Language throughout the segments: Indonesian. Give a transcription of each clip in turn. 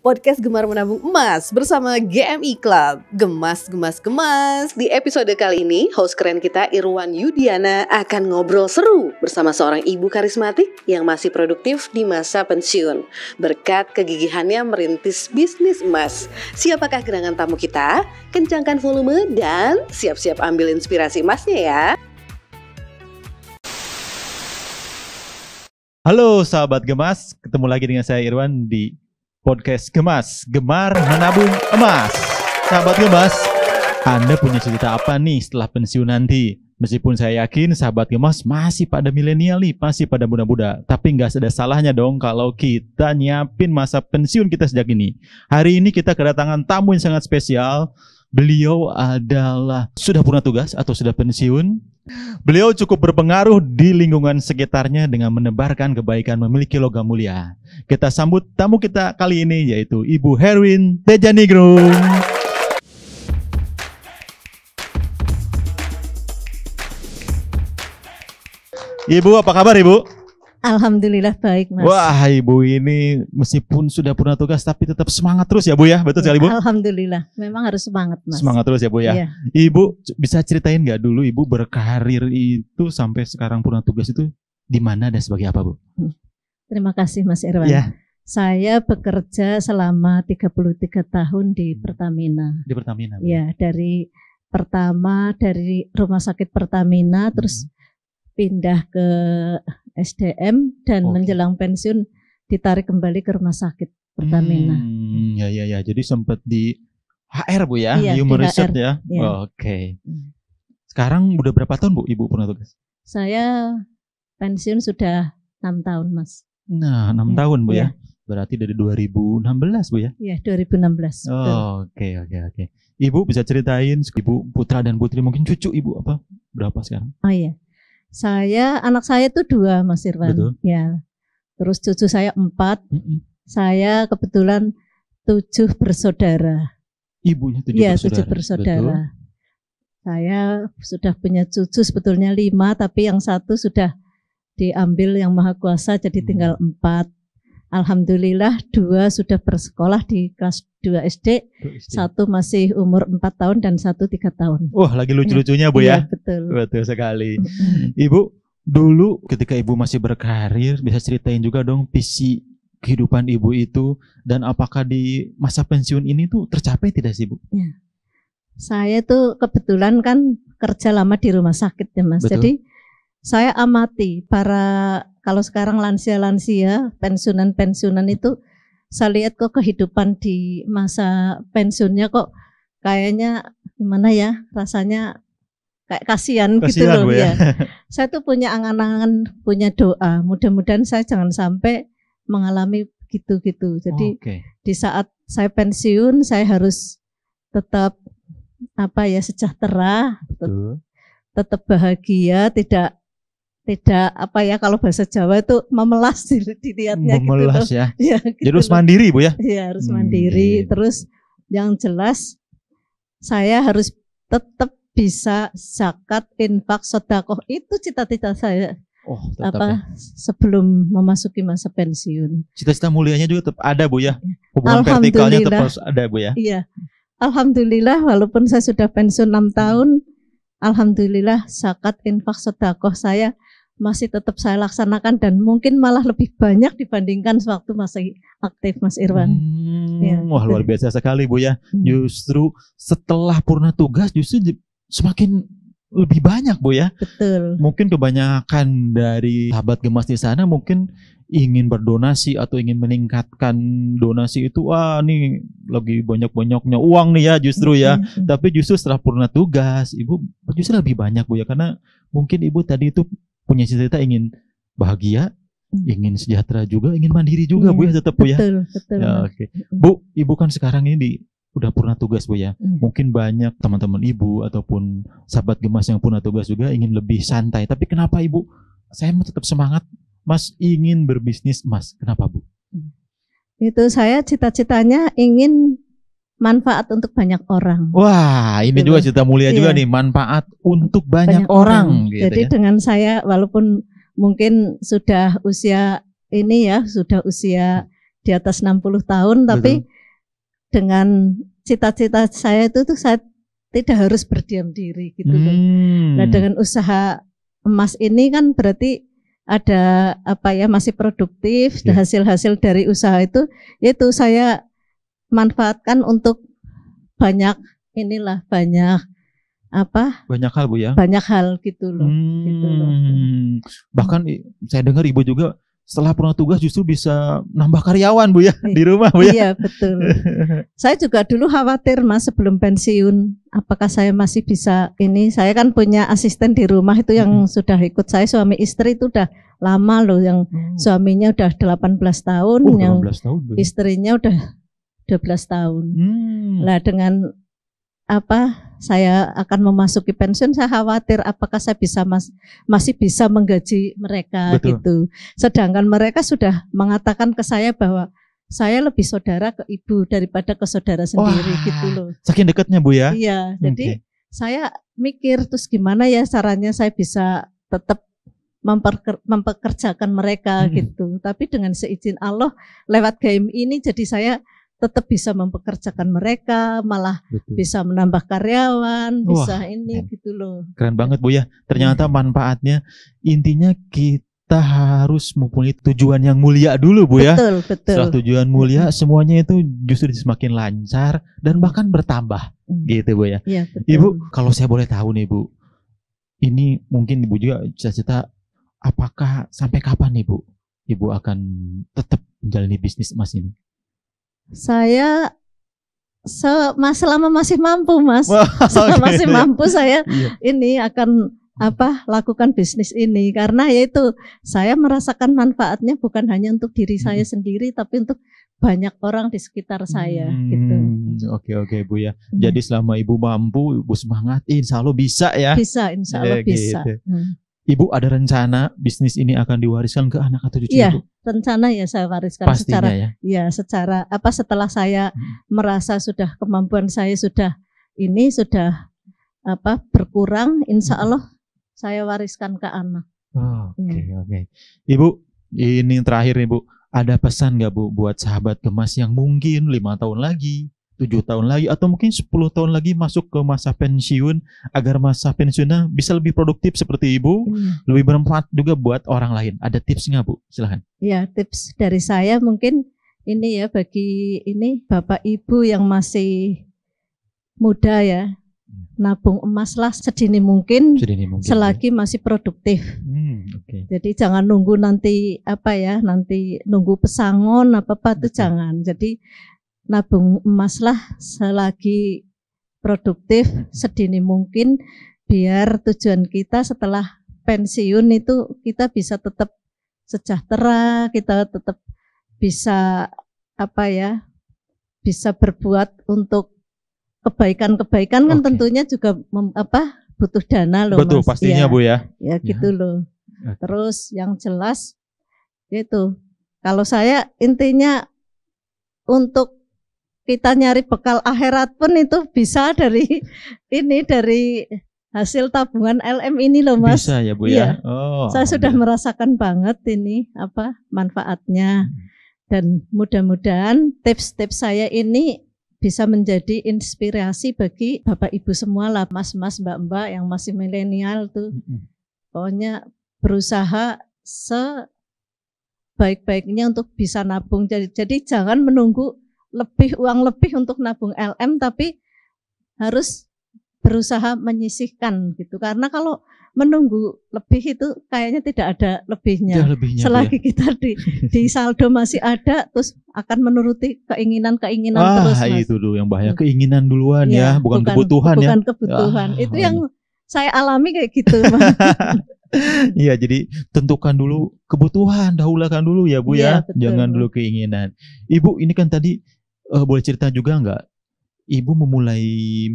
Podcast Gemar Menabung Emas bersama GMI Club. Gemas, gemas, gemas. Di episode kali ini, host keren kita Irwan Yudiana akan ngobrol seru bersama seorang ibu karismatik yang masih produktif di masa pensiun berkat kegigihannya merintis bisnis emas. Siapakah gerangan tamu kita? Kencangkan volume dan siap-siap ambil inspirasi emasnya ya. Halo sahabat Gemas, ketemu lagi dengan saya Irwan di Podcast Gemas, Gemar Menabung Emas. Sahabat Gemas, Anda punya cerita apa nih setelah pensiun nanti? Meskipun saya yakin sahabat Gemas masih pada milenial nih, masih pada muda-muda. Tapi nggak ada salahnya dong kalau kita nyiapin masa pensiun kita sejak ini. Hari ini kita kedatangan tamu yang sangat spesial. Beliau adalah sudah purna tugas atau sudah pensiun. Beliau cukup berpengaruh di lingkungan sekitarnya dengan menebarkan kebaikan memiliki logam mulia. Kita sambut tamu kita kali ini yaitu Ibu Herwin Tejaningrum. Ibu, apa kabar Ibu? Alhamdulillah baik, Mas. Wah, Ibu ini meskipun sudah purna tugas tapi tetap semangat terus ya Bu ya, betul sekali Bu? Alhamdulillah, memang harus semangat Mas. Semangat terus ya Bu ya. Iya. Ibu bisa ceritain nggak dulu Ibu berkarir itu sampai sekarang purna tugas itu di mana dan sebagai apa Bu? Terima kasih Mas Irwan. Ya. Saya bekerja selama 33 tahun di Pertamina. Di Pertamina Bu. Ya, dari rumah sakit Pertamina terus pindah ke SDM dan menjelang pensiun ditarik kembali ke rumah sakit Pertamina. Ya. Jadi sempat di HR Bu ya, iya, Human Research HR. Ya. Oke. Sekarang udah berapa tahun Bu Ibu purna tugas? Saya pensiun sudah 6 tahun Mas. Nah, 6 tahun Bu ya. Berarti dari 2016 Bu ya? Iya, 2016. Oke. Ibu bisa ceritain Ibu putra dan putri, mungkin cucu Ibu apa? Berapa sekarang? Oh iya. Anak saya tuh 2 Mas Irwan. Betul. Ya. Terus cucu saya 4. Saya kebetulan 7 bersaudara. Ibunya 7 ya, bersaudara. 7 bersaudara. Betul. Saya sudah punya cucu sebetulnya 5, tapi yang 1 sudah diambil yang Maha Kuasa jadi tinggal 4. Alhamdulillah 2 sudah bersekolah di kelas 2 SD. 1 masih umur 4 tahun dan 1 3 tahun. Wah, lagi lucu-lucunya Bu ya. Iya, betul. Betul sekali. Ibu, dulu ketika Ibu masih berkarir, bisa ceritain juga dong visi kehidupan Ibu itu dan apakah di masa pensiun ini tuh tercapai tidak sih Bu? Ya. Saya tuh kebetulan kan kerja lama di rumah sakit ya Mas. Betul. Jadi saya amati kalau sekarang lansia-lansia, pensiunan itu saya lihat kok kehidupan di masa pensiunnya kok kayaknya gimana ya, rasanya kayak kasihan gitu loh Bu ya. Saya tuh punya angan-angan, punya doa, mudah-mudahan saya jangan sampai mengalami gitu-gitu. Jadi di saat saya pensiun saya harus tetap sejahtera, tetap bahagia, tidak kalau bahasa Jawa itu memelas dilihatnya memelas gitu. Ya. Gitu. Jadi harus mandiri Bu ya? Iya, harus mandiri. Terus yang jelas saya harus tetap bisa zakat, infak, sedekah. Itu cita-cita saya. Sebelum memasuki masa pensiun. Cita-cita mulianya juga tetap ada Bu ya? Hubungan vertikalnya tetap harus ada Bu ya? Iya. Alhamdulillah walaupun saya sudah pensiun 6 tahun, alhamdulillah zakat, infak, sedekah saya masih tetap saya laksanakan dan mungkin malah lebih banyak dibandingkan sewaktu masih aktif Mas Irwan. Wah, luar biasa sekali Bu ya. Justru setelah purna tugas justru semakin lebih banyak Bu ya. Betul. Mungkin kebanyakan dari sahabat Gemas di sana mungkin ingin berdonasi atau ingin meningkatkan donasi itu, nih lagi banyak-banyaknya uang nih ya justru ya. Tapi justru setelah purna tugas Ibu justru lebih banyak Bu ya, karena mungkin Ibu tadi itu punya cita-cita ingin bahagia, ingin sejahtera juga, ingin mandiri juga Bu ya, tetap Bu ya. Betul. Ya, Bu, Ibu kan sekarang ini udah purna tugas Bu ya. Mungkin banyak teman-teman Ibu ataupun sahabat Gemas yang purna tugas juga ingin lebih santai. Tapi kenapa Ibu? Saya tetap semangat, Mas, ingin berbisnis emas. Kenapa Bu? Itu saya cita-citanya ingin manfaat untuk banyak orang. Wah, ini juga cita mulia juga nih, manfaat untuk banyak orang. Gitu. Jadi dengan saya walaupun mungkin sudah usia ini ya, sudah usia di atas 60 tahun, tapi dengan cita-cita saya itu tuh saya tidak harus berdiam diri gitu loh. Nah dengan usaha emas ini kan berarti ada masih produktif. Hasil-hasil dari usaha itu yaitu saya manfaatkan untuk banyak hal Bu ya. Banyak hal gitu loh. Gitu loh. Bahkan saya dengar Ibu juga setelah pulang tugas justru bisa nambah karyawan Bu ya di rumah Bu ya. Iya betul. Saya juga dulu khawatir Mas sebelum pensiun apakah saya masih bisa ini. Saya kan punya asisten di rumah itu yang sudah ikut saya, suami istri itu udah lama loh, yang suaminya udah 18 tahun, yang 18 tahun, Bu. Istrinya udah 12 tahun. Lah dengan saya akan memasuki pensiun, saya khawatir apakah saya masih bisa menggaji mereka. Betul. Gitu. Sedangkan mereka sudah mengatakan ke saya bahwa saya lebih saudara ke ibu daripada ke saudara sendiri. Wah, gitu loh. saking dekatnya Bu ya. Iya, jadi saya mikir terus gimana ya caranya saya bisa tetap mempekerjakan mereka gitu. Tapi dengan seizin Allah lewat GMI ini jadi saya tetap bisa mempekerjakan mereka, malah bisa menambah karyawan, bisa gitu loh. Keren banget Bu ya. Ternyata manfaatnya intinya kita harus mempunyai tujuan yang mulia dulu Bu ya. Betul. Setelah tujuan mulia semuanya itu justru semakin lancar dan bahkan bertambah. Gitu Bu ya. Iya, betul. Ibu, kalau saya boleh tahu nih Bu, ini mungkin Ibu juga cita-cita apakah sampai kapan nih Bu Ibu akan tetap menjalani bisnis emas ini? Saya selama masih mampu Mas, selama masih mampu saya ini akan lakukan bisnis ini, karena yaitu saya merasakan manfaatnya bukan hanya untuk diri saya sendiri tapi untuk banyak orang di sekitar saya gitu. Oke Bu ya. Jadi selama Ibu mampu, Ibu semangat, insya Allah bisa ya. Bisa, insya Allah bisa. Gitu. Ibu ada rencana bisnis ini akan diwariskan ke anak atau cucu Ibu? Ibu? Rencana ya saya wariskan. Pastinya secara setelah saya merasa sudah kemampuan saya sudah berkurang, insya Allah saya wariskan ke anak. Oke. Ibu, ini terakhir nih Bu, ada pesan nggak Bu buat sahabat Gemas yang mungkin 5 tahun lagi, 7 tahun lagi, atau mungkin 10 tahun lagi masuk ke masa pensiun, agar masa pensiunnya bisa lebih produktif seperti Ibu, lebih bermanfaat juga buat orang lain. Ada tips nggak Bu? Silahkan. Ya, tips dari saya mungkin ini ya, bagi ini Bapak Ibu yang masih muda ya, nabung emaslah sedini mungkin selagi masih produktif. Jadi jangan nunggu nanti nanti nunggu pesangon itu jangan. Jadi nabung emaslah selagi produktif sedini mungkin, biar tujuan kita setelah pensiun itu kita bisa tetap sejahtera, kita tetap bisa bisa berbuat untuk kebaikan-kebaikan. Kan tentunya juga butuh dana loh. Betul, Mas. Pastinya Bu ya. Ya gitu loh. Terus yang jelas itu kalau saya intinya untuk kita nyari bekal akhirat pun itu bisa dari hasil tabungan LM ini loh Mas. Bisa ya Bu ya. Saya sudah merasakan banget ini manfaatnya, dan mudah-mudahan tips-tips saya ini bisa menjadi inspirasi bagi Bapak Ibu semua lah, Mas-mas, Mbak-mbak yang masih milenial tuh. Pokoknya berusaha sebaik-baiknya untuk bisa nabung. Jadi jangan menunggu uang lebih untuk nabung LM, tapi harus berusaha menyisihkan gitu. Karena kalau menunggu lebih itu kayaknya tidak ada lebihnya. Selagi kita di saldo masih ada, terus akan menuruti keinginan-keinginan terus Mas. Itu dulu yang bahaya, keinginan duluan ya, bukan kebutuhan ya. Bukan kebutuhan. Itu yang saya alami kayak gitu. Iya, jadi tentukan dulu kebutuhan, dahulukan dulu ya Bu ya. Betul. Jangan dulu keinginan. Ibu ini kan tadi boleh cerita juga enggak? Ibu memulai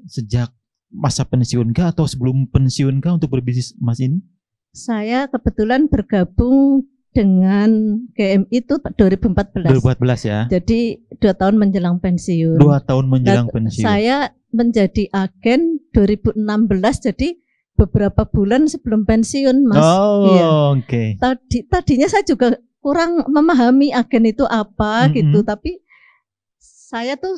sejak masa pensiun kah atau sebelum pensiun kah untuk berbisnis emas ini? Saya kebetulan bergabung dengan GMI itu 2014. 2014 ya. Jadi 2 tahun menjelang pensiun. 2 tahun menjelang pensiun. Saya menjadi agen 2016, jadi beberapa bulan sebelum pensiun Mas. Oke. Tadinya saya juga kurang memahami agen itu apa gitu, tapi saya tuh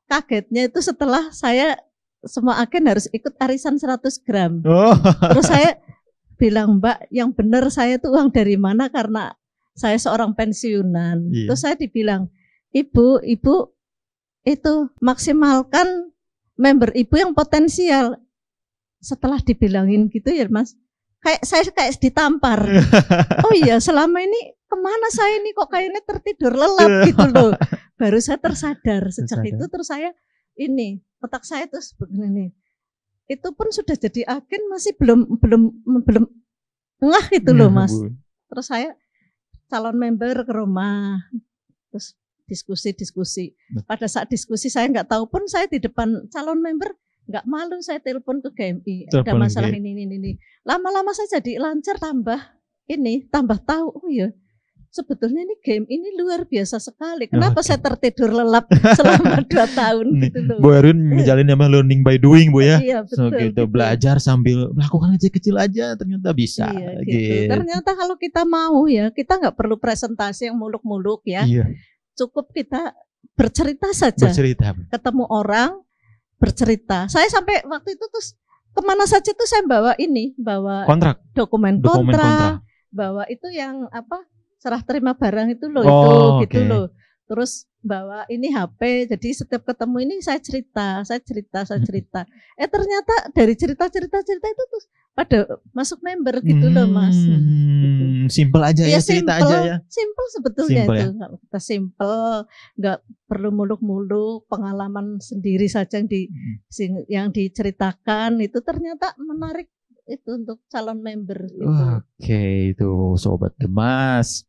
kagetnya itu setelah saya semua agen harus ikut arisan 100 gram. Oh. Terus saya bilang, Mbak, yang benar saya tuh uang dari mana, karena saya seorang pensiunan. Iya. Terus saya dibilang, Ibu itu maksimalkan member Ibu yang potensial. Setelah dibilangin gitu ya Mas, saya kayak ditampar. Oh iya, selama ini kemana saya ini kok kayaknya tertidur lelap gitu loh. Baru saya tersadar sejak itu, terus saya otak saya terus begini. Itu pun sudah jadi agen masih belum ngeh gitu loh Mas. Terus saya calon member ke rumah, terus diskusi. Pada saat diskusi saya nggak tahu pun, saya di depan calon member nggak malu, saya telepon ke GMI, ada masalah ini. Lama-lama saya jadi lancar, tambah tahu. Oh iya, sebetulnya ini game ini luar biasa sekali. Kenapa saya tertidur lelap selama 2 tahun gitu loh. Bu Erwin menjalin namanya learning by doing, Bu ya. Iya, betul, gitu. Belajar sambil melakukan kecil aja, ternyata bisa. Iya, gitu. Ternyata kalau kita mau ya, kita nggak perlu presentasi yang muluk-muluk ya. Iya. Cukup kita bercerita saja. Ketemu orang, bercerita. Saya sampai waktu itu terus kemana saja tuh saya bawa kontrak, dokumen kontrak, bawa itu yang serah terima barang itu loh, gitu loh. Terus bawa HP, jadi setiap ketemu ini saya cerita. Ternyata dari cerita itu terus pada masuk member gitu loh Mas. Simple aja ya, cerita aja ya. Simple sebetulnya simple itu. Ya? Kita simple, nggak perlu muluk-muluk, pengalaman sendiri saja yang diceritakan itu ternyata menarik itu untuk calon member gitu. Oke, itu Sobat Gemas.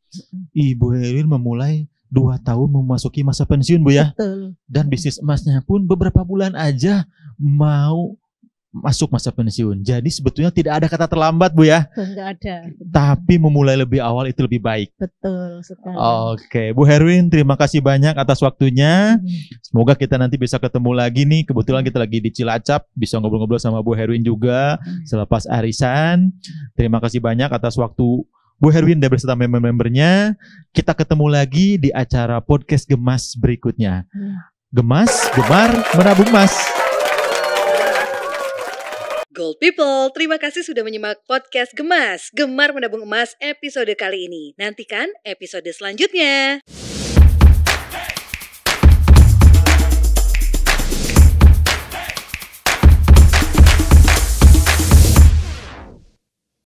Ibu Erwin memulai 2 tahun memasuki masa pensiun, Bu ya. Betul. Dan bisnis emasnya pun beberapa bulan aja mau masuk masa pensiun. Jadi sebetulnya tidak ada kata terlambat, Bu ya. Enggak ada. Tapi memulai lebih awal itu lebih baik. Betul sekali. Oke, Bu Herwin, terima kasih banyak atas waktunya. Semoga kita nanti bisa ketemu lagi nih. Kebetulan kita lagi di Cilacap, bisa ngobrol-ngobrol sama Bu Herwin juga selepas arisan. Terima kasih banyak atas waktu Bu Herwin dan beserta member-membernya. Kita ketemu lagi di acara podcast Gemas berikutnya. Gemas, gemar, menabung emas. Gold People, terima kasih sudah menyimak podcast Gemas, Gemar Menabung Emas episode kali ini. Nantikan episode selanjutnya.